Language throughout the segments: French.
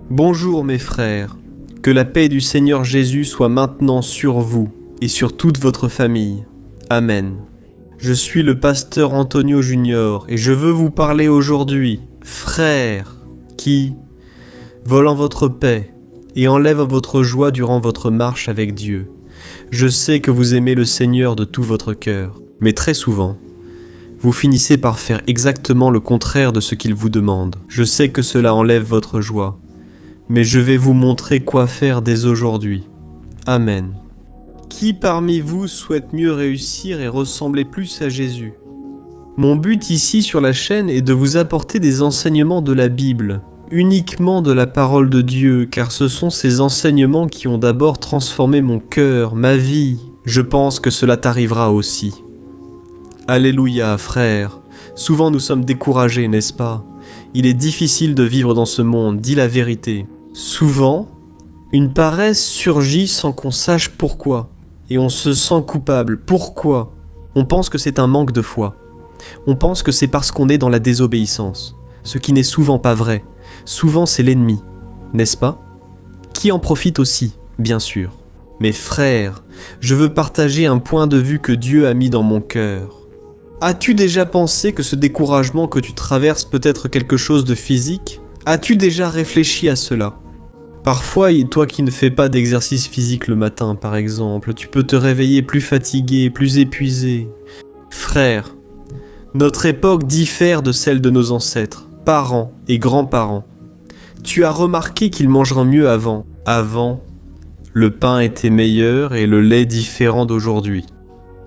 Bonjour mes frères, que la paix du Seigneur Jésus soit maintenant sur vous et sur toute votre famille. Amen. Je suis le pasteur Antonio Junior et je veux vous parler aujourd'hui, frères, qui, volant votre paix et enlèvent votre joie durant votre marche avec Dieu. Je sais que vous aimez le Seigneur de tout votre cœur, mais très souvent, vous finissez par faire exactement le contraire de ce qu'il vous demande. Je sais que cela enlève votre joie, mais je vais vous montrer quoi faire dès aujourd'hui. Amen. Qui parmi vous souhaite mieux réussir et ressembler plus à Jésus? Mon but ici sur la chaîne est de vous apporter des enseignements de la Bible, uniquement de la parole de Dieu, car ce sont ces enseignements qui ont d'abord transformé mon cœur, ma vie. Je pense que cela t'arrivera aussi. Alléluia, frère. Souvent nous sommes découragés, n'est-ce pas? Il est difficile de vivre dans ce monde, dis la vérité. Souvent, une paresse surgit sans qu'on sache pourquoi, et on se sent coupable. Pourquoi? On pense que c'est un manque de foi. On pense que c'est parce qu'on est dans la désobéissance, ce qui n'est souvent pas vrai. Souvent c'est l'ennemi, n'est-ce pas? Qui en profite aussi, bien sûr. Mes frères, je veux partager un point de vue que Dieu a mis dans mon cœur. As-tu déjà pensé que ce découragement que tu traverses peut être quelque chose de physique? As-tu déjà réfléchi à cela? Parfois, toi qui ne fais pas d'exercice physique le matin, par exemple, tu peux te réveiller plus fatigué, plus épuisé. Frère, notre époque diffère de celle de nos ancêtres, parents et grands-parents. Tu as remarqué qu'ils mangeraient mieux avant. Avant, le pain était meilleur et le lait différent d'aujourd'hui.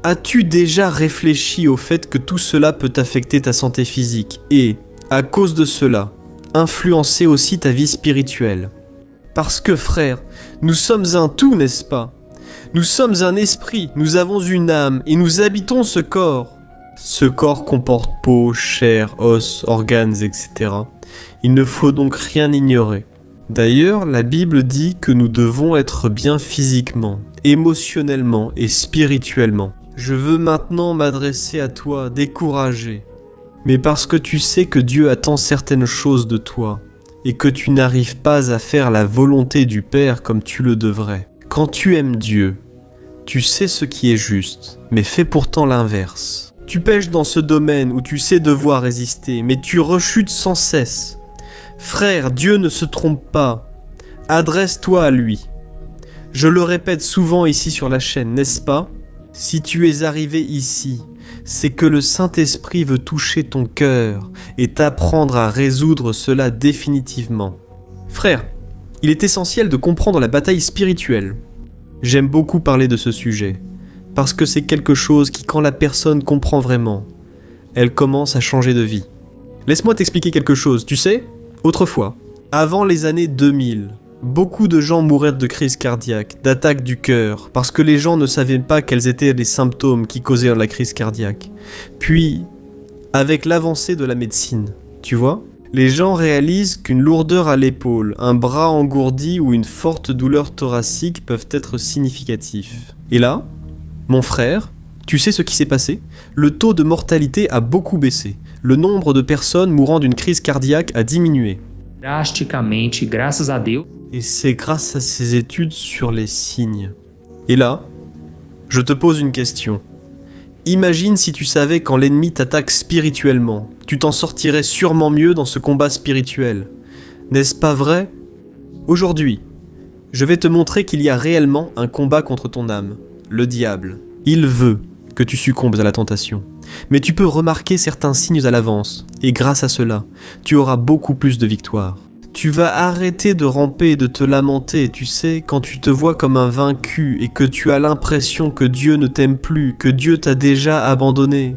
As-tu déjà réfléchi au fait que tout cela peut affecter ta santé physique et, à cause de cela, influencer aussi ta vie spirituelle? Parce que, frère, nous sommes un tout, n'est-ce pas? Nous sommes un esprit, nous avons une âme et nous habitons ce corps. Ce corps comporte peau, chair, os, organes, etc. Il ne faut donc rien ignorer. D'ailleurs, la Bible dit que nous devons être bien physiquement, émotionnellement et spirituellement. Je veux maintenant m'adresser à toi, découragé, mais parce que tu sais que Dieu attend certaines choses de toi, et que tu n'arrives pas à faire la volonté du Père comme tu le devrais. Quand tu aimes Dieu, tu sais ce qui est juste, mais fais pourtant l'inverse. Tu pèches dans ce domaine où tu sais devoir résister, mais tu rechutes sans cesse. Frère, Dieu ne se trompe pas. Adresse-toi à lui. Je le répète souvent ici sur la chaîne, n'est-ce pas? Si tu es arrivé ici, c'est que le Saint-Esprit veut toucher ton cœur et t'apprendre à résoudre cela définitivement. Frère, il est essentiel de comprendre la bataille spirituelle. J'aime beaucoup parler de ce sujet, parce que c'est quelque chose qui, quand la personne comprend vraiment, elle commence à changer de vie. Laisse-moi t'expliquer quelque chose, tu sais, autrefois, avant les années 2000, beaucoup de gens mouraient de crise cardiaque, d'attaques du cœur, parce que les gens ne savaient pas quels étaient les symptômes qui causaient la crise cardiaque. Puis, avec l'avancée de la médecine, tu vois, les gens réalisent qu'une lourdeur à l'épaule, un bras engourdi ou une forte douleur thoracique peuvent être significatifs. Et là, mon frère, tu sais ce qui s'est passé? Le taux de mortalité a beaucoup baissé. Le nombre de personnes mourant d'une crise cardiaque a diminué. Drasticamente, graças a Deus. Et c'est grâce à ces études sur les signes. Et là, je te pose une question. Imagine si tu savais quand l'ennemi t'attaque spirituellement. Tu t'en sortirais sûrement mieux dans ce combat spirituel. N'est-ce pas vrai? Aujourd'hui, je vais te montrer qu'il y a réellement un combat contre ton âme, le diable. Il veut que tu succombes à la tentation. Mais tu peux remarquer certains signes à l'avance, et grâce à cela, tu auras beaucoup plus de victoires. Tu vas arrêter de ramper et de te lamenter, tu sais, quand tu te vois comme un vaincu et que tu as l'impression que Dieu ne t'aime plus, que Dieu t'a déjà abandonné.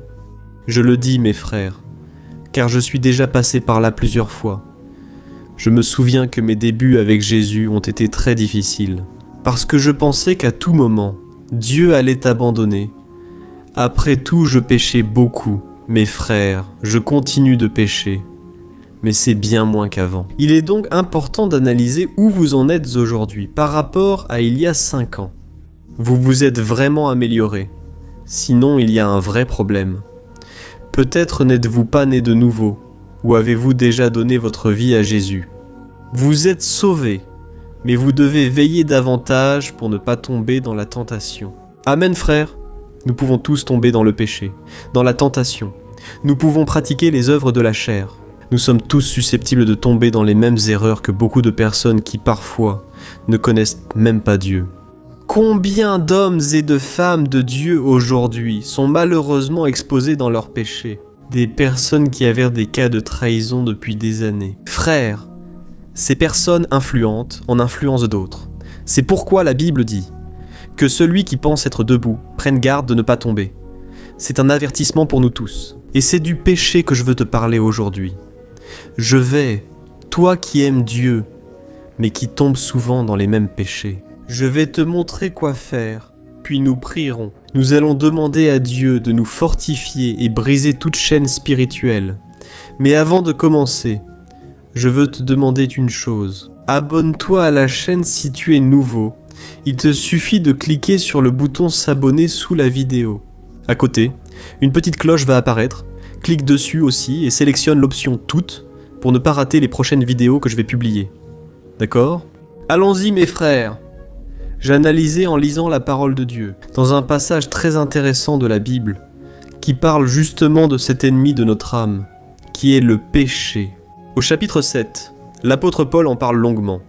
Je le dis, mes frères, car je suis déjà passé par là plusieurs fois. Je me souviens que mes débuts avec Jésus ont été très difficiles, parce que je pensais qu'à tout moment, Dieu allait t'abandonner. Après tout, je péchais beaucoup, mes frères, je continue de pécher. Mais c'est bien moins qu'avant. Il est donc important d'analyser où vous en êtes aujourd'hui par rapport à il y a 5 ans. Vous vous êtes vraiment amélioré. Sinon, il y a un vrai problème. Peut-être n'êtes-vous pas né de nouveau, ou avez-vous déjà donné votre vie à Jésus. Vous êtes sauvés, mais vous devez veiller davantage pour ne pas tomber dans la tentation. Amen, frères. Nous pouvons tous tomber dans le péché, dans la tentation. Nous pouvons pratiquer les œuvres de la chair. Nous sommes tous susceptibles de tomber dans les mêmes erreurs que beaucoup de personnes qui, parfois, ne connaissent même pas Dieu. Combien d'hommes et de femmes de Dieu aujourd'hui sont malheureusement exposés dans leurs péchés? Des personnes qui avaient des cas de trahison depuis des années. Frères, ces personnes influentes en influencent d'autres. C'est pourquoi la Bible dit que celui qui pense être debout prenne garde de ne pas tomber. C'est un avertissement pour nous tous. Et c'est du péché que je veux te parler aujourd'hui. Toi qui aimes Dieu, mais qui tombes souvent dans les mêmes péchés, je vais te montrer quoi faire, puis nous prierons. Nous allons demander à Dieu de nous fortifier et briser toute chaîne spirituelle. Mais avant de commencer, je veux te demander une chose. Abonne-toi à la chaîne si tu es nouveau. Il te suffit de cliquer sur le bouton s'abonner sous la vidéo. À côté, une petite cloche va apparaître. Clique dessus aussi et sélectionne l'option toutes pour ne pas rater les prochaines vidéos que je vais publier. D'accord ? Allons-y mes frères. J'ai analysé en lisant la parole de Dieu, dans un passage très intéressant de la Bible, qui parle justement de cet ennemi de notre âme, qui est le péché. Au chapitre 7, l'apôtre Paul en parle longuement,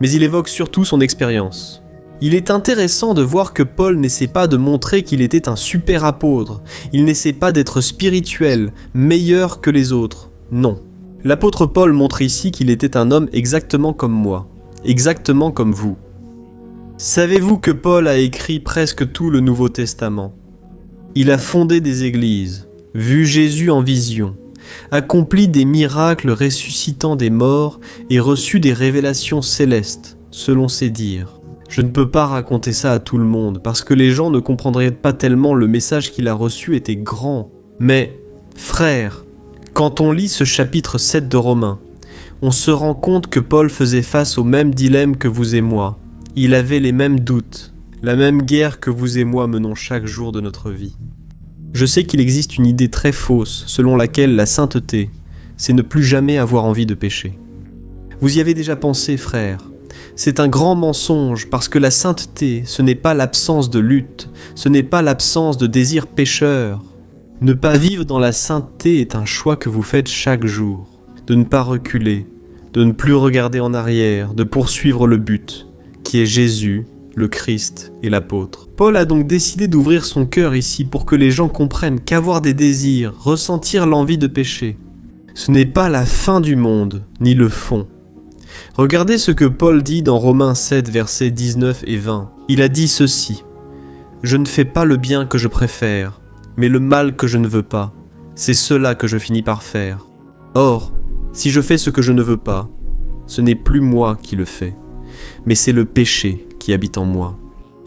mais il évoque surtout son expérience. Il est intéressant de voir que Paul n'essaie pas de montrer qu'il était un super apôtre, il n'essaie pas d'être spirituel, meilleur que les autres, non. L'apôtre Paul montre ici qu'il était un homme exactement comme moi, exactement comme vous. Savez-vous que Paul a écrit presque tout le Nouveau Testament? Il a fondé des églises, vu Jésus en vision, accompli des miracles ressuscitant des morts et reçu des révélations célestes, selon ses dires. Je ne peux pas raconter ça à tout le monde, parce que les gens ne comprendraient pas tellement le message qu'il a reçu était grand. Mais, frères, quand on lit ce chapitre 7 de Romains, on se rend compte que Paul faisait face au même dilemme que vous et moi. Il avait les mêmes doutes, la même guerre que vous et moi menons chaque jour de notre vie. Je sais qu'il existe une idée très fausse selon laquelle la sainteté, c'est ne plus jamais avoir envie de pécher. Vous y avez déjà pensé, frères. C'est un grand mensonge parce que la sainteté, ce n'est pas l'absence de lutte, ce n'est pas l'absence de désir pécheur. Ne pas vivre dans la sainteté est un choix que vous faites chaque jour. De ne pas reculer, de ne plus regarder en arrière, de poursuivre le but, qui est Jésus, le Christ et l'apôtre. Paul a donc décidé d'ouvrir son cœur ici pour que les gens comprennent qu'avoir des désirs, ressentir l'envie de pécher, ce n'est pas la fin du monde, ni le fond. Regardez ce que Paul dit dans Romains 7, versets 19 et 20. Il a dit ceci: « Je ne fais pas le bien que je préfère, mais le mal que je ne veux pas, c'est cela que je finis par faire. Or, si je fais ce que je ne veux pas, ce n'est plus moi qui le fais, mais c'est le péché qui habite en moi. »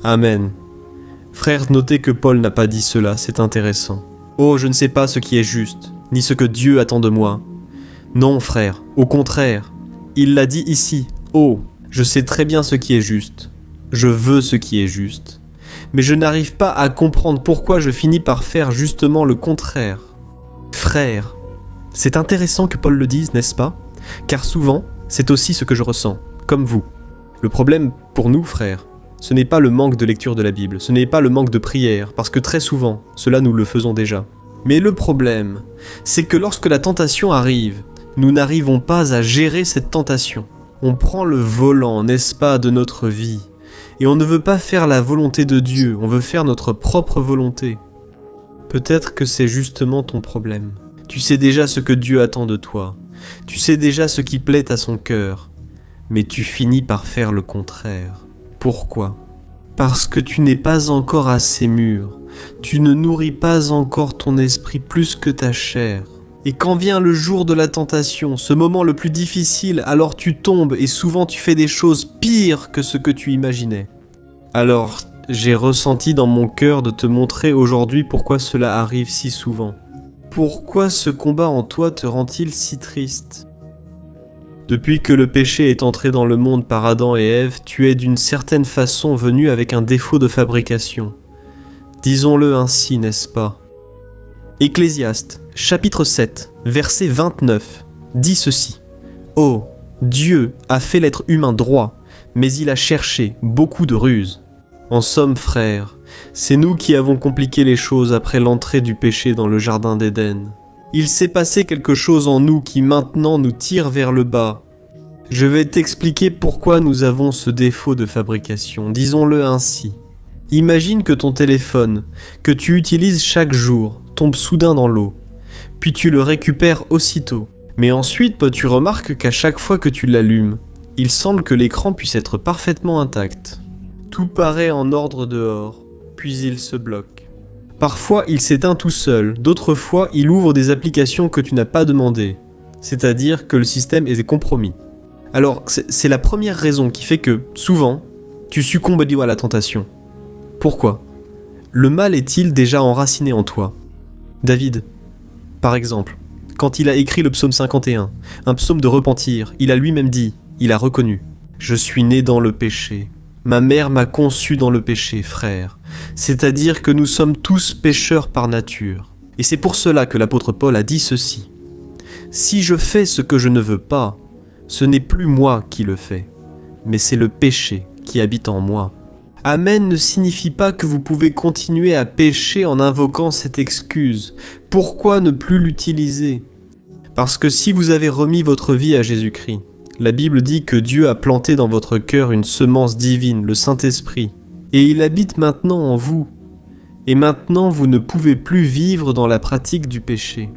Amen. Frères, notez que Paul n'a pas dit cela, c'est intéressant. « Oh, je ne sais pas ce qui est juste, ni ce que Dieu attend de moi. » Non, frère, au contraire. Il l'a dit ici, « Oh, je sais très bien ce qui est juste. Je veux ce qui est juste. Mais je n'arrive pas à comprendre pourquoi je finis par faire justement le contraire. » Frère, c'est intéressant que Paul le dise, n'est-ce pas? Car souvent, c'est aussi ce que je ressens, comme vous. Le problème pour nous, frères, ce n'est pas le manque de lecture de la Bible, ce n'est pas le manque de prière, parce que très souvent, cela nous le faisons déjà. Mais le problème, c'est que lorsque la tentation arrive, nous n'arrivons pas à gérer cette tentation. On prend le volant, n'est-ce pas, de notre vie. Et on ne veut pas faire la volonté de Dieu, on veut faire notre propre volonté. Peut-être que c'est justement ton problème. Tu sais déjà ce que Dieu attend de toi. Tu sais déjà ce qui plaît à son cœur. Mais tu finis par faire le contraire. Pourquoi ? Parce que tu n'es pas encore assez mûr. Tu ne nourris pas encore ton esprit plus que ta chair. Et quand vient le jour de la tentation, ce moment le plus difficile, alors tu tombes et souvent tu fais des choses pires que ce que tu imaginais. Alors, j'ai ressenti dans mon cœur de te montrer aujourd'hui pourquoi cela arrive si souvent. Pourquoi ce combat en toi te rend-il si triste ? Depuis que le péché est entré dans le monde par Adam et Ève, tu es d'une certaine façon venu avec un défaut de fabrication. Disons-le ainsi, n'est-ce pas ? Ecclésiaste, chapitre 7, verset 29, dit ceci. « Oh, Dieu a fait l'être humain droit, mais il a cherché beaucoup de ruses. En somme, frères, c'est nous qui avons compliqué les choses après l'entrée du péché dans le jardin d'Éden. Il s'est passé quelque chose en nous qui maintenant nous tire vers le bas. Je vais t'expliquer pourquoi nous avons ce défaut de fabrication, disons-le ainsi. Imagine que ton téléphone, que tu utilises chaque jour, tombe soudain dans l'eau, puis tu le récupères aussitôt. Mais ensuite, tu remarques qu'à chaque fois que tu l'allumes, il semble que l'écran puisse être parfaitement intact. Tout paraît en ordre dehors, puis il se bloque. Parfois, il s'éteint tout seul, d'autres fois, il ouvre des applications que tu n'as pas demandées, c'est-à-dire que le système est compromis. Alors, c'est la première raison qui fait que, souvent, tu succombes à la tentation. Pourquoi ? Le mal est-il déjà enraciné en toi ? David, par exemple, quand il a écrit le psaume 51, un psaume de repentir, il a lui-même dit, il a reconnu « Je suis né dans le péché. Ma mère m'a conçu dans le péché, frère. » C'est-à-dire que nous sommes tous pécheurs par nature. Et c'est pour cela que l'apôtre Paul a dit ceci. « Si je fais ce que je ne veux pas, ce n'est plus moi qui le fais, mais c'est le péché qui habite en moi. » Amen ne signifie pas que vous pouvez continuer à pécher en invoquant cette excuse. Pourquoi ne plus l'utiliser ? Parce que si vous avez remis votre vie à Jésus-Christ, la Bible dit que Dieu a planté dans votre cœur une semence divine, le Saint-Esprit, et il habite maintenant en vous. Et maintenant, vous ne pouvez plus vivre dans la pratique du péché.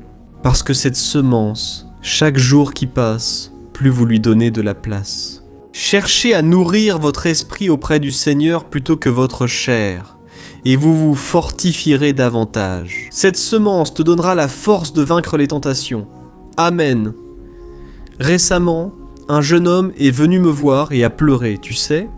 Parce que cette semence, chaque jour qui passe, plus vous lui donnez de la place. Cherchez à nourrir votre esprit auprès du Seigneur plutôt que votre chair, et vous vous fortifierez davantage. Cette semence te donnera la force de vaincre les tentations. Amen. Récemment, un jeune homme est venu me voir et a pleuré, tu sais.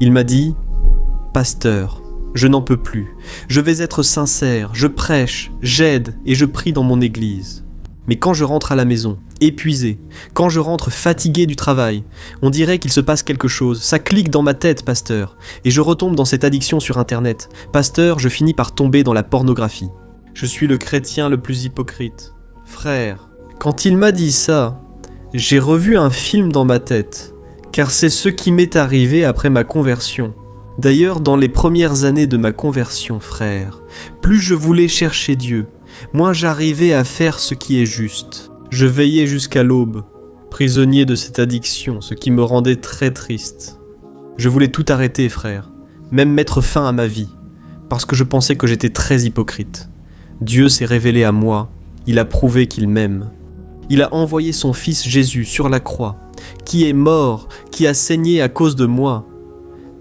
Il m'a dit « Pasteur, je n'en peux plus. Je vais être sincère, je prêche, j'aide et je prie dans mon église. Mais quand je rentre à la maison, épuisé, quand je rentre fatigué du travail, on dirait qu'il se passe quelque chose. Ça clique dans ma tête, pasteur, et je retombe dans cette addiction sur Internet. Pasteur, je finis par tomber dans la pornographie. Je suis le chrétien le plus hypocrite. Frère, quand il m'a dit ça, j'ai revu un film dans ma tête, car c'est ce qui m'est arrivé après ma conversion. D'ailleurs, dans les premières années de ma conversion, frère, plus je voulais chercher Dieu, moins j'arrivais à faire ce qui est juste. Je veillais jusqu'à l'aube, prisonnier de cette addiction, ce qui me rendait très triste. Je voulais tout arrêter, frère, même mettre fin à ma vie, parce que je pensais que j'étais très hypocrite. Dieu s'est révélé à moi, il a prouvé qu'il m'aime. Il a envoyé son fils Jésus sur la croix, qui est mort, qui a saigné à cause de moi.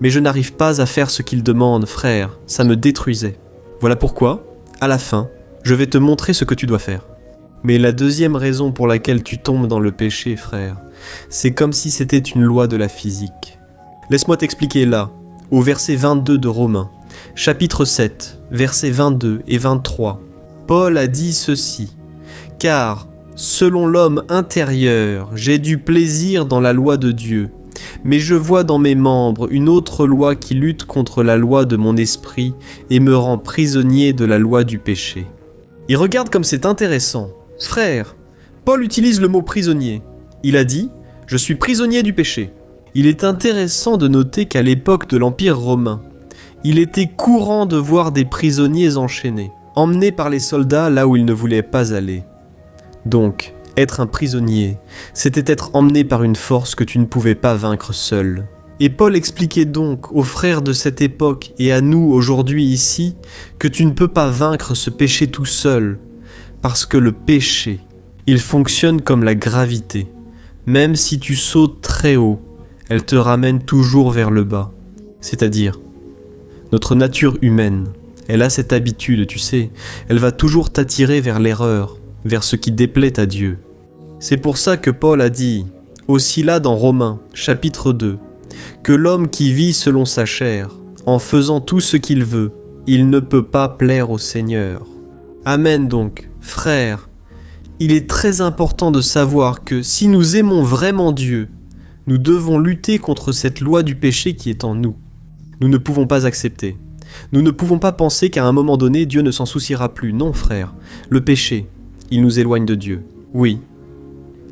Mais je n'arrive pas à faire ce qu'il demande, frère, ça me détruisait. Voilà pourquoi, à la fin, je vais te montrer ce que tu dois faire. Mais la deuxième raison pour laquelle tu tombes dans le péché, frère, c'est comme si c'était une loi de la physique. Laisse-moi t'expliquer là, au verset 22 de Romains, chapitre 7, versets 22 et 23. Paul a dit ceci, « Car, selon l'homme intérieur, j'ai du plaisir dans la loi de Dieu, mais je vois dans mes membres une autre loi qui lutte contre la loi de mon esprit et me rend prisonnier de la loi du péché. » Et regarde comme c'est intéressant. Frère, Paul utilise le mot prisonnier. Il a dit « Je suis prisonnier du péché ». Il est intéressant de noter qu'à l'époque de l'Empire romain, il était courant de voir des prisonniers enchaînés, emmenés par les soldats là où ils ne voulaient pas aller. Donc, être un prisonnier, c'était être emmené par une force que tu ne pouvais pas vaincre seul. Et Paul expliquait donc aux frères de cette époque et à nous aujourd'hui ici que tu ne peux pas vaincre ce péché tout seul, parce que le péché, il fonctionne comme la gravité. Même si tu sautes très haut, elle te ramène toujours vers le bas. C'est-à-dire, notre nature humaine, elle a cette habitude, tu sais, elle va toujours t'attirer vers l'erreur, vers ce qui déplaît à Dieu. C'est pour ça que Paul a dit, aussi là dans Romains, chapitre 2, que l'homme qui vit selon sa chair, en faisant tout ce qu'il veut, il ne peut pas plaire au Seigneur. Amen donc, frères, il est très important de savoir que si nous aimons vraiment Dieu, nous devons lutter contre cette loi du péché qui est en nous. Nous ne pouvons pas accepter. Nous ne pouvons pas penser qu'à un moment donné, Dieu ne s'en souciera plus. Non, frère, le péché, il nous éloigne de Dieu. Oui.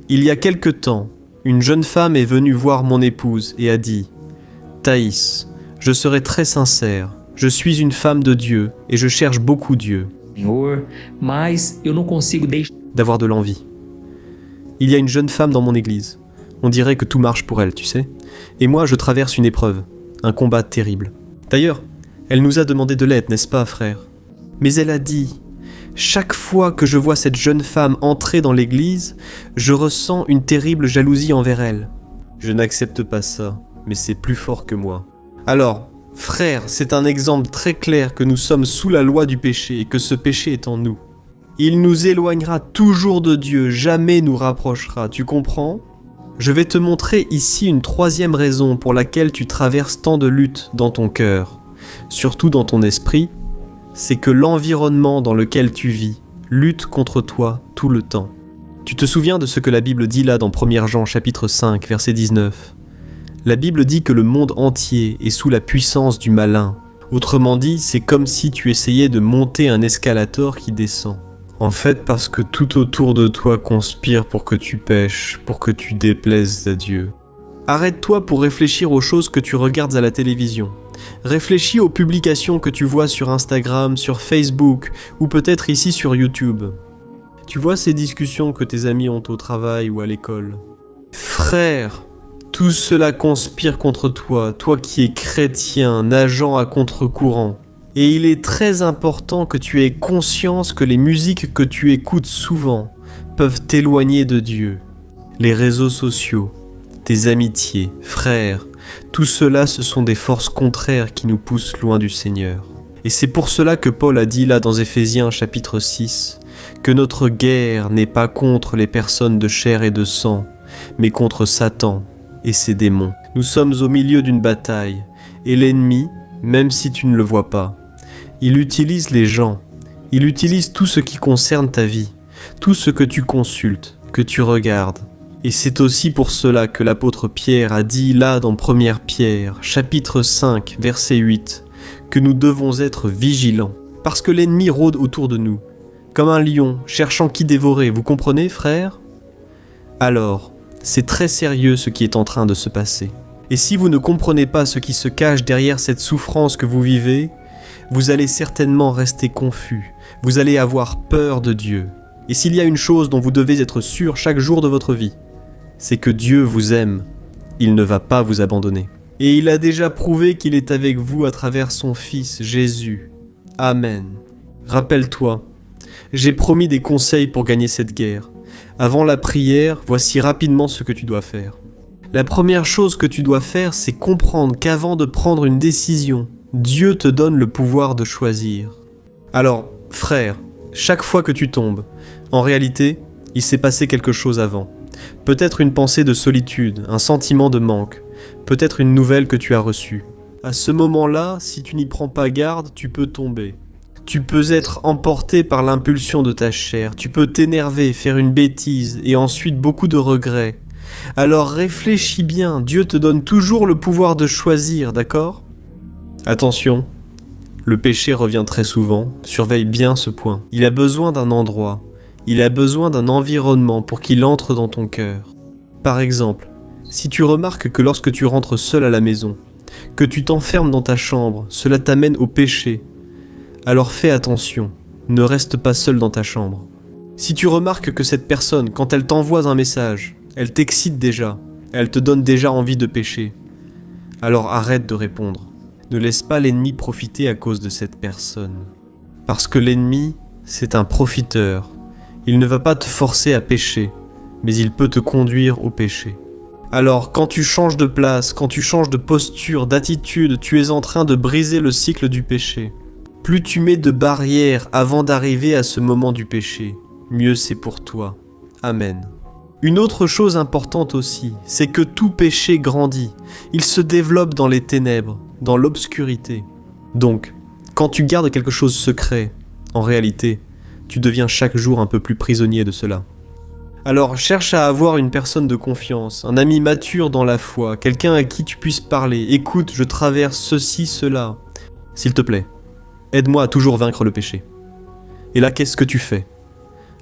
Il y a quelque temps, Une jeune femme est venue voir mon épouse et a dit « Thaïs, je serai très sincère, je suis une femme de Dieu et je cherche beaucoup Dieu. Senhor, mas eu não consigo deixar. » D'avoir de l'envie. Il y a une jeune femme dans mon église. On dirait que tout marche pour elle, tu sais. Et moi, je traverse une épreuve, un combat terrible. D'ailleurs, elle nous a demandé de l'aide, n'est-ce pas, frère? Mais elle a dit « Chaque fois que je vois cette jeune femme entrer dans l'église, je ressens une terrible jalousie envers elle. » Je n'accepte pas ça, mais c'est plus fort que moi. Alors, frère, c'est un exemple très clair que nous sommes sous la loi du péché et que ce péché est en nous. Il nous éloignera toujours de Dieu, jamais nous rapprochera, tu comprends? Je vais te montrer ici une troisième raison pour laquelle tu traverses tant de luttes dans ton cœur, surtout dans ton esprit, c'est que l'environnement dans lequel tu vis lutte contre toi tout le temps. Tu te souviens de ce que la Bible dit là dans 1 Jean chapitre 5, verset 19 ? La Bible dit que le monde entier est sous la puissance du malin. Autrement dit, c'est comme si tu essayais de monter un escalator qui descend. En fait, parce que tout autour de toi conspire pour que tu pèches, pour que tu déplaises à Dieu. Arrête-toi pour réfléchir aux choses que tu regardes à la télévision. Réfléchis aux publications que tu vois sur Instagram, sur Facebook, ou peut-être ici sur YouTube. Tu vois ces discussions que tes amis ont au travail ou à l'école. Frère, tout cela conspire contre toi, toi qui es chrétien, nageant à contre-courant. Et il est très important que tu aies conscience que les musiques que tu écoutes souvent peuvent t'éloigner de Dieu. Les réseaux sociaux, tes amitiés, frères, tout cela ce sont des forces contraires qui nous poussent loin du Seigneur. Et c'est pour cela que Paul a dit là dans Éphésiens chapitre 6 que notre guerre n'est pas contre les personnes de chair et de sang, mais contre Satan et ses démons. Nous sommes au milieu d'une bataille, et l'ennemi, même si tu ne le vois pas, il utilise les gens, il utilise tout ce qui concerne ta vie, tout ce que tu consultes, que tu regardes. Et c'est aussi pour cela que l'apôtre Pierre a dit là dans 1 Pierre, chapitre 5, verset 8, que nous devons être vigilants, parce que l'ennemi rôde autour de nous, comme un lion cherchant qui dévorer, vous comprenez, frère? Alors, c'est très sérieux ce qui est en train de se passer. Et si vous ne comprenez pas ce qui se cache derrière cette souffrance que vous vivez, vous allez certainement rester confus, vous allez avoir peur de Dieu. Et s'il y a une chose dont vous devez être sûr chaque jour de votre vie, c'est que Dieu vous aime, il ne va pas vous abandonner. Et il a déjà prouvé qu'il est avec vous à travers son Fils Jésus. Amen. Rappelle-toi, j'ai promis des conseils pour gagner cette guerre. Avant la prière, voici rapidement ce que tu dois faire. La première chose que tu dois faire, c'est comprendre qu'avant de prendre une décision, Dieu te donne le pouvoir de choisir. Alors, frère, chaque fois que tu tombes, en réalité, il s'est passé quelque chose avant. Peut-être une pensée de solitude, un sentiment de manque, peut-être une nouvelle que tu as reçue. À ce moment-là, si tu n'y prends pas garde, tu peux tomber. Tu peux être emporté par l'impulsion de ta chair, tu peux t'énerver, faire une bêtise et ensuite beaucoup de regrets. Alors réfléchis bien, Dieu te donne toujours le pouvoir de choisir, d'accord ? Attention, le péché revient très souvent, surveille bien ce point. Il a besoin d'un endroit, il a besoin d'un environnement pour qu'il entre dans ton cœur. Par exemple, si tu remarques que lorsque tu rentres seul à la maison, que tu t'enfermes dans ta chambre, cela t'amène au péché, alors fais attention, ne reste pas seul dans ta chambre. Si tu remarques que cette personne, quand elle t'envoie un message, elle t'excite déjà, elle te donne déjà envie de pécher, alors arrête de répondre. Ne laisse pas l'ennemi profiter à cause de cette personne. Parce que l'ennemi, c'est un profiteur. Il ne va pas te forcer à pécher, mais il peut te conduire au péché. Alors, quand tu changes de place, quand tu changes de posture, d'attitude, tu es en train de briser le cycle du péché. Plus tu mets de barrières avant d'arriver à ce moment du péché, mieux c'est pour toi. Amen. Une autre chose importante aussi, c'est que tout péché grandit. Il se développe dans les ténèbres, dans l'obscurité. Donc, quand tu gardes quelque chose secret, en réalité, tu deviens chaque jour un peu plus prisonnier de cela. Alors, cherche à avoir une personne de confiance, un ami mature dans la foi, quelqu'un à qui tu puisses parler. Écoute, je traverse ceci, cela. S'il te plaît, aide-moi à toujours vaincre le péché. Et là, qu'est-ce que tu fais ?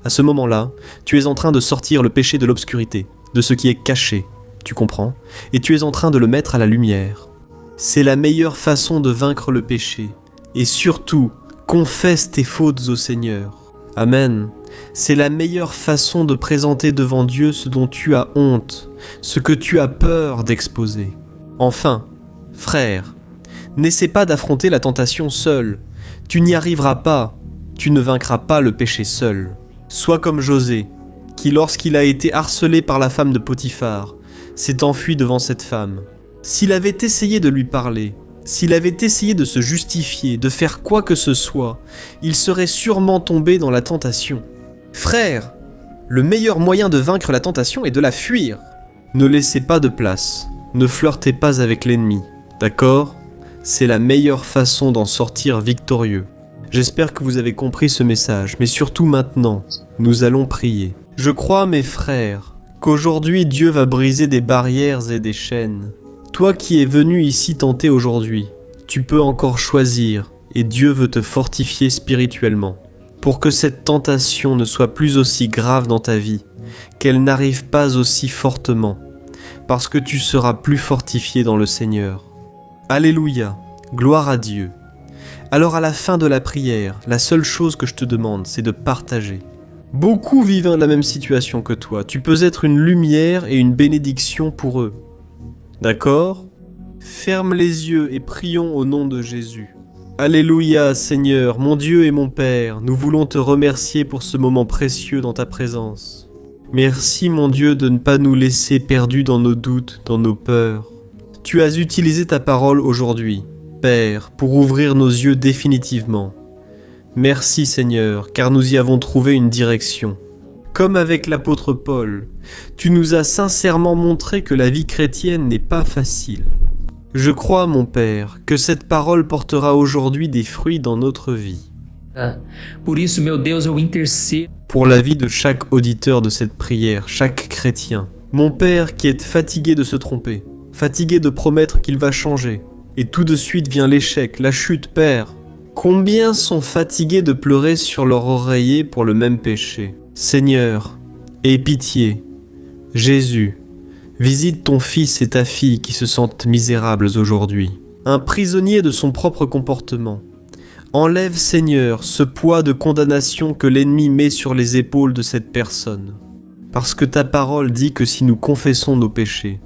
À ce moment-là, tu es en train de sortir le péché de l'obscurité. de ce qui est caché, tu comprends? Et tu es en train de le mettre à la lumière. C'est la meilleure façon de vaincre le péché. Et surtout, confesse tes fautes au Seigneur. Amen. C'est la meilleure façon de présenter devant Dieu ce dont tu as honte, ce que tu as peur d'exposer. Enfin, frère, n'essaie pas d'affronter la tentation seul. Tu n'y arriveras pas. Tu ne vaincras pas le péché seul. Sois comme José, qui lorsqu'il a été harcelé par la femme de Potiphar, s'est enfui devant cette femme. S'il avait essayé de lui parler, s'il avait essayé de se justifier, de faire quoi que ce soit, il serait sûrement tombé dans la tentation. Frère, le meilleur moyen de vaincre la tentation est de la fuir. Ne laissez pas de place, ne flirtez pas avec l'ennemi, d'accord? C'est la meilleure façon d'en sortir victorieux. J'espère que vous avez compris ce message, mais surtout maintenant, nous allons prier. Je crois, mes frères, qu'aujourd'hui Dieu va briser des barrières et des chaînes. Toi qui es venu ici tenter aujourd'hui, tu peux encore choisir, et Dieu veut te fortifier spirituellement, pour que cette tentation ne soit plus aussi grave dans ta vie, qu'elle n'arrive pas aussi fortement, parce que tu seras plus fortifié dans le Seigneur. Alléluia, gloire à Dieu. Alors à la fin de la prière, la seule chose que je te demande, c'est de partager. Beaucoup vivent la même situation que toi. Tu peux être une lumière et une bénédiction pour eux. D'accord? Ferme les yeux et prions au nom de Jésus. Alléluia, Seigneur, mon Dieu et mon Père, nous voulons te remercier pour ce moment précieux dans ta présence. Merci, mon Dieu, de ne pas nous laisser perdus dans nos doutes, dans nos peurs. Tu as utilisé ta parole aujourd'hui, Père, pour ouvrir nos yeux définitivement. Merci Seigneur, car nous y avons trouvé une direction. Comme avec l'apôtre Paul, tu nous as sincèrement montré que la vie chrétienne n'est pas facile. Je crois, mon Père, que cette parole portera aujourd'hui des fruits dans notre vie. Por isso, meu Deus, eu intercedo. Pour la vie de chaque auditeur de cette prière, chaque chrétien. Mon Père qui est fatigué de se tromper, fatigué de promettre qu'il va changer, et tout de suite vient l'échec, la chute, Père. Combien sont fatigués de pleurer sur leur oreiller pour le même péché? Seigneur, aie pitié. Jésus, visite ton fils et ta fille qui se sentent misérables aujourd'hui. Un prisonnier de son propre comportement. Enlève, Seigneur, ce poids de condamnation que l'ennemi met sur les épaules de cette personne. Parce que ta parole dit que si nous confessons nos péchés,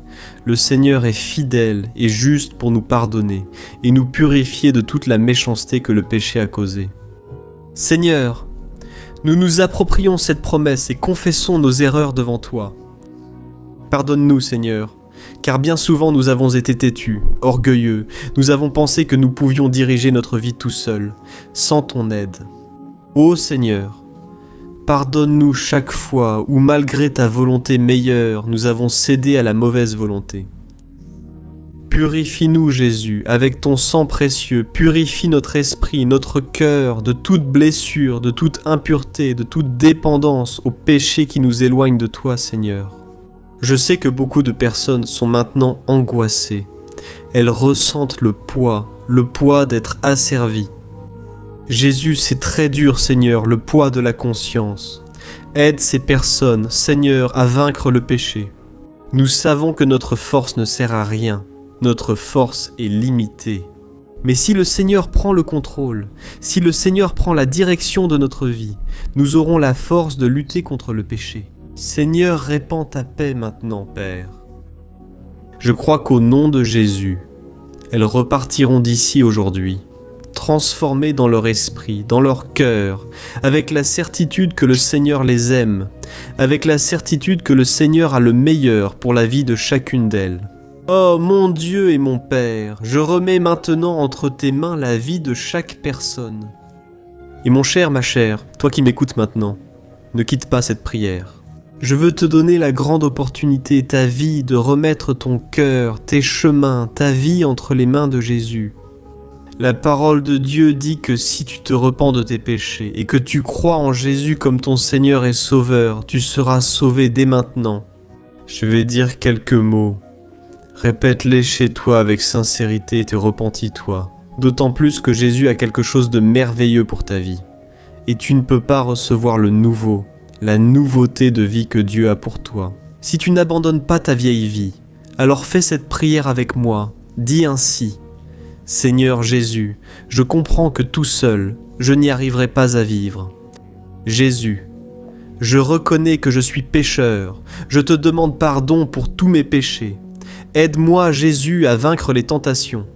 le Seigneur est fidèle et juste pour nous pardonner et nous purifier de toute la méchanceté que le péché a causée. Seigneur, nous nous approprions cette promesse et confessons nos erreurs devant toi. Pardonne-nous, Seigneur, car bien souvent nous avons été têtus, orgueilleux, nous avons pensé que nous pouvions diriger notre vie tout seuls, sans ton aide. Ô Seigneur, pardonne-nous chaque fois où, malgré ta volonté meilleure, nous avons cédé à la mauvaise volonté. Purifie-nous, Jésus, avec ton sang précieux, purifie notre esprit, notre cœur, de toute blessure, de toute impureté, de toute dépendance au péché qui nous éloigne de toi, Seigneur. Je sais que beaucoup de personnes sont maintenant angoissées. Elles ressentent le poids d'être asservies. Jésus, c'est très dur, Seigneur, le poids de la conscience. Aide ces personnes, Seigneur, à vaincre le péché. Nous savons que notre force ne sert à rien. Notre force est limitée. Mais si le Seigneur prend le contrôle, si le Seigneur prend la direction de notre vie, nous aurons la force de lutter contre le péché. Seigneur, répands ta paix maintenant, Père. Je crois qu'au nom de Jésus, elles repartiront d'ici aujourd'hui, transformées dans leur esprit, dans leur cœur, avec la certitude que le Seigneur les aime, avec la certitude que le Seigneur a le meilleur pour la vie de chacune d'elles. Oh mon Dieu et mon Père, je remets maintenant entre tes mains la vie de chaque personne. Et mon cher, ma chère, toi qui m'écoutes maintenant, ne quitte pas cette prière. Je veux te donner la grande opportunité, ta vie, de remettre ton cœur, tes chemins, ta vie entre les mains de Jésus. La parole de Dieu dit que si tu te repens de tes péchés et que tu crois en Jésus comme ton Seigneur et Sauveur, tu seras sauvé dès maintenant. Je vais dire quelques mots. Répète-les chez toi avec sincérité et te repentis-toi. D'autant plus que Jésus a quelque chose de merveilleux pour ta vie. Et tu ne peux pas recevoir le nouveau, la nouveauté de vie que Dieu a pour toi, Si tu n'abandonnes pas ta vieille vie, alors fais cette prière avec moi. Dis ainsi: Seigneur Jésus, je comprends que tout seul, je n'y arriverai pas à vivre. Jésus, je reconnais que je suis pécheur, je te demande pardon pour tous mes péchés. Aide-moi, Jésus, à vaincre les tentations.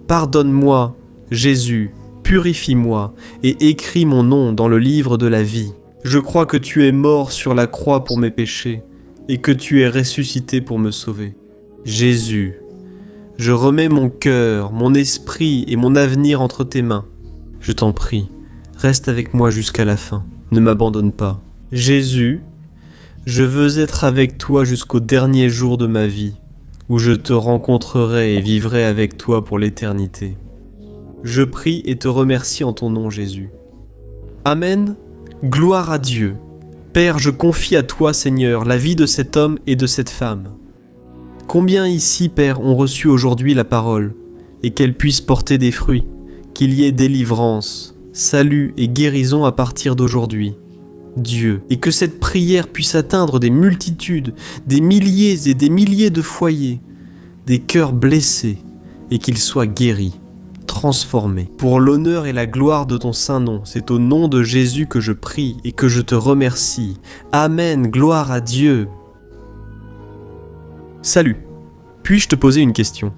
Pardonne-moi, Jésus, purifie-moi et écris mon nom dans le livre de la vie. Je crois que tu es mort sur la croix pour mes péchés et que tu es ressuscité pour me sauver. Jésus, je remets mon cœur, mon esprit et mon avenir entre tes mains. Je t'en prie, reste avec moi jusqu'à la fin, ne m'abandonne pas. Jésus, je veux être avec toi jusqu'au dernier jour de ma vie, où je te rencontrerai et vivrai avec toi pour l'éternité. Je prie et te remercie en ton nom, Jésus. Amen. Gloire à Dieu. Père, je confie à toi, Seigneur, la vie de cet homme et de cette femme. Combien ici, Père, ont reçu aujourd'hui la parole, et qu'elle puisse porter des fruits, qu'il y ait délivrance, salut et guérison à partir d'aujourd'hui. Dieu, et que cette prière puisse atteindre des multitudes, des milliers et des milliers de foyers, des cœurs blessés, et qu'ils soient guéris, transformés. Pour l'honneur et la gloire de ton saint nom, c'est au nom de Jésus que je prie et que je te remercie. Amen, gloire à Dieu. Salut, puis-je te poser une question?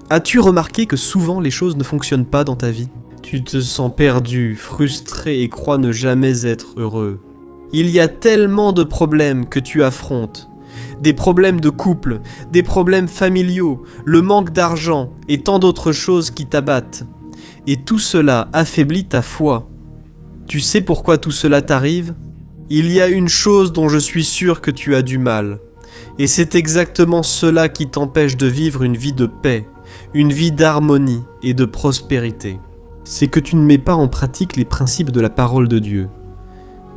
As-tu remarqué que souvent les choses ne fonctionnent pas dans ta vie? Tu te sens perdu, frustré et crois ne jamais être heureux. Il y a tellement de problèmes que tu affrontes. Des problèmes de couple, des problèmes familiaux, le manque d'argent et tant d'autres choses qui t'abattent. Et tout cela affaiblit ta foi. Tu sais pourquoi tout cela t'arrive? Il y a une chose dont je suis sûr que tu as du mal. Et c'est exactement cela qui t'empêche de vivre une vie de paix, une vie d'harmonie et de prospérité. C'est que tu ne mets pas en pratique les principes de la parole de Dieu.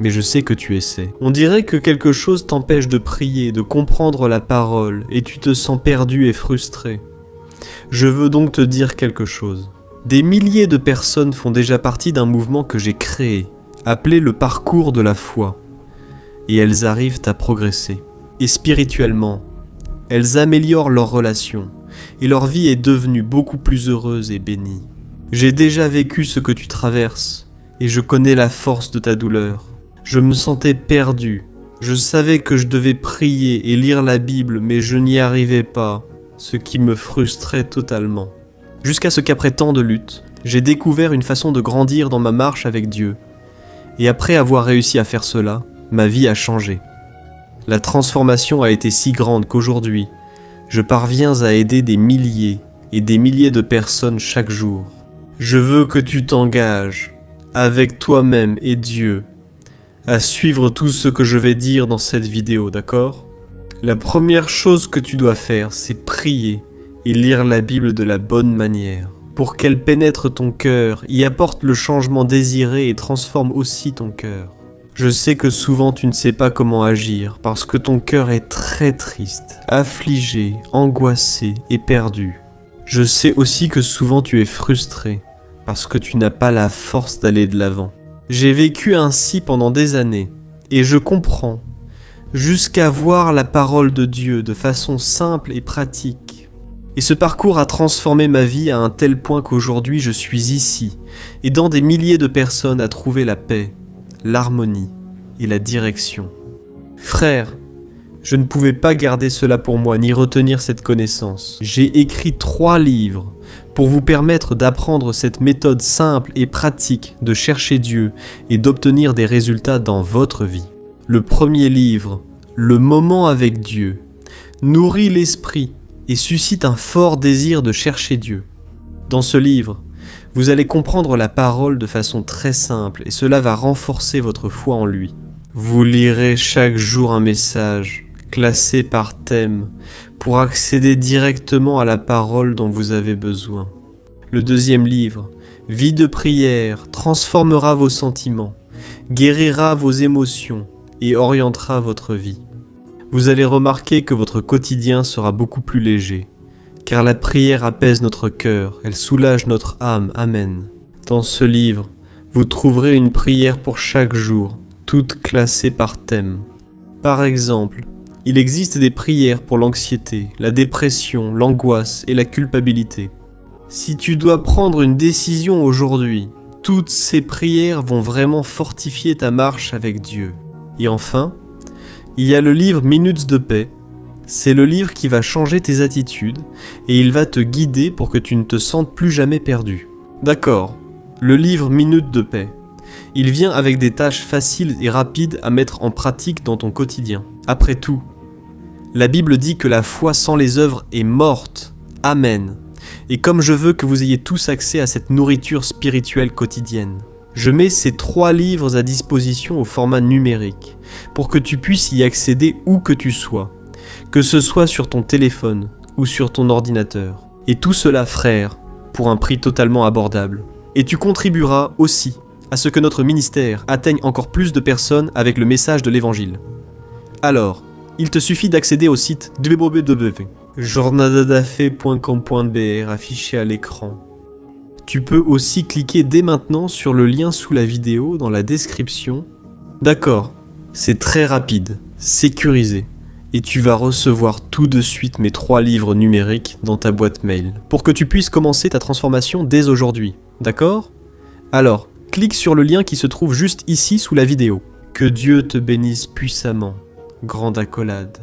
Mais je sais que tu essaies. On dirait que quelque chose t'empêche de prier, de comprendre la parole, et tu te sens perdu et frustré. Je veux donc te dire quelque chose. Des milliers de personnes font déjà partie d'un mouvement que j'ai créé, appelé le parcours de la foi. Et elles arrivent à progresser. Et spirituellement, elles améliorent leurs relations, et leur vie est devenue beaucoup plus heureuse et bénie. J'ai déjà vécu ce que tu traverses, et je connais la force de ta douleur. Je me sentais perdu. Je savais que je devais prier et lire la Bible, mais je n'y arrivais pas, ce qui me frustrait totalement. Jusqu'à ce qu'après tant de luttes, j'ai découvert une façon de grandir dans ma marche avec Dieu. Et après avoir réussi à faire cela, ma vie a changé. La transformation a été si grande qu'aujourd'hui, je parviens à aider des milliers et des milliers de personnes chaque jour. Je veux que tu t'engages, avec toi-même et Dieu, à suivre tout ce que je vais dire dans cette vidéo, d'accord? La première chose que tu dois faire, c'est prier et lire la Bible de la bonne manière, pour qu'elle pénètre ton cœur, y apporte le changement désiré et transforme aussi ton cœur. Je sais que souvent tu ne sais pas comment agir, parce que ton cœur est très triste, affligé, angoissé et perdu. Je sais aussi que souvent tu es frustré, parce que tu n'as pas la force d'aller de l'avant. J'ai vécu ainsi pendant des années, et je comprends, jusqu'à voir la parole de Dieu de façon simple et pratique. Et ce parcours a transformé ma vie à un tel point qu'aujourd'hui je suis ici, aidant des milliers de personnes à trouver la paix, l'harmonie et la direction. Frère, je ne pouvais pas garder cela pour moi ni retenir cette connaissance. J'ai écrit 3 livres pour vous permettre d'apprendre cette méthode simple et pratique de chercher Dieu et d'obtenir des résultats dans votre vie. Le premier livre, Le moment avec Dieu, nourrit l'esprit et suscite un fort désir de chercher Dieu. Dans ce livre, vous allez comprendre la parole de façon très simple et cela va renforcer votre foi en lui. Vous lirez chaque jour un message classé par thème pour accéder directement à la parole dont vous avez besoin. Le deuxième livre, Vie de prière, transformera vos sentiments, guérira vos émotions et orientera votre vie. Vous allez remarquer que votre quotidien sera beaucoup plus léger, car la prière apaise notre cœur, elle soulage notre âme. Amen. Dans ce livre, vous trouverez une prière pour chaque jour, toutes classées par thème. Par exemple, Il existe des prières pour l'anxiété, la dépression, l'angoisse et la culpabilité. Si tu dois prendre une décision aujourd'hui, toutes ces prières vont vraiment fortifier ta marche avec Dieu. Et enfin, il y a le livre Minutes de paix. C'est le livre qui va changer tes attitudes et il va te guider pour que tu ne te sentes plus jamais perdu. D'accord, le livre Minutes de paix. Il vient avec des tâches faciles et rapides à mettre en pratique dans ton quotidien. Après tout, la Bible dit que la foi sans les œuvres est morte. Amen. Et comme je veux que vous ayez tous accès à cette nourriture spirituelle quotidienne, je mets ces 3 livres à disposition au format numérique, pour que tu puisses y accéder où que tu sois, que ce soit sur ton téléphone ou sur ton ordinateur. Et tout cela, frère, pour un prix totalement abordable. Et tu contribueras aussi à ce que notre ministère atteigne encore plus de personnes avec le message de l'Évangile. Alors, il te suffit d'accéder au site www.jornadadafe.com.br affiché à l'écran. Tu peux aussi cliquer dès maintenant sur le lien sous la vidéo dans la description. D'accord, c'est très rapide, sécurisé, et tu vas recevoir tout de suite mes 3 livres numériques dans ta boîte mail, pour que tu puisses commencer ta transformation dès aujourd'hui, d'accord ? Alors, clique sur le lien qui se trouve juste ici sous la vidéo. Que Dieu te bénisse puissamment. Grande accolade.